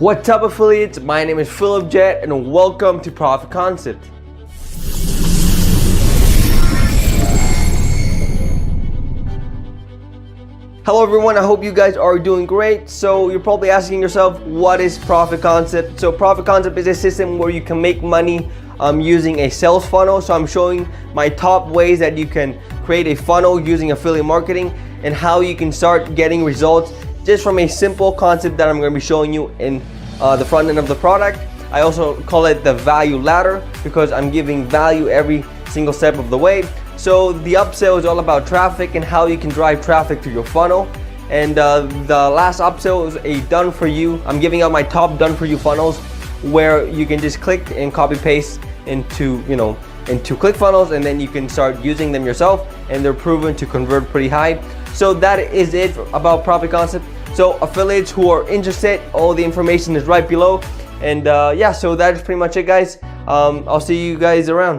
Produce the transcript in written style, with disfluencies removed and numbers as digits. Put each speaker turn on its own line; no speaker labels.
What's up, affiliates? My name is Philip Jet and welcome to Profit Concept. Hello everyone, I hope you guys are doing great. So you're probably asking yourself, what is Profit Concept? So Profit Concept is a system where you can make money using a sales funnel. So I'm showing my top ways that you can create a funnel using affiliate marketing and how you can start getting results just from a simple concept that I'm going to be showing you in the front end of the product. I also call it the value ladder because I'm giving value every single step of the way. So the upsell is all about traffic and how you can drive traffic to your funnel. And the last upsell is a done for you. I'm giving out my top done for you funnels where you can just click and copy paste into ClickFunnels, and then you can start using them yourself, and they're proven to convert pretty high. So that is it about Profit Concept. So affiliates who are interested, all the information is right below. And yeah, so that is pretty much it, guys. I'll see you guys around.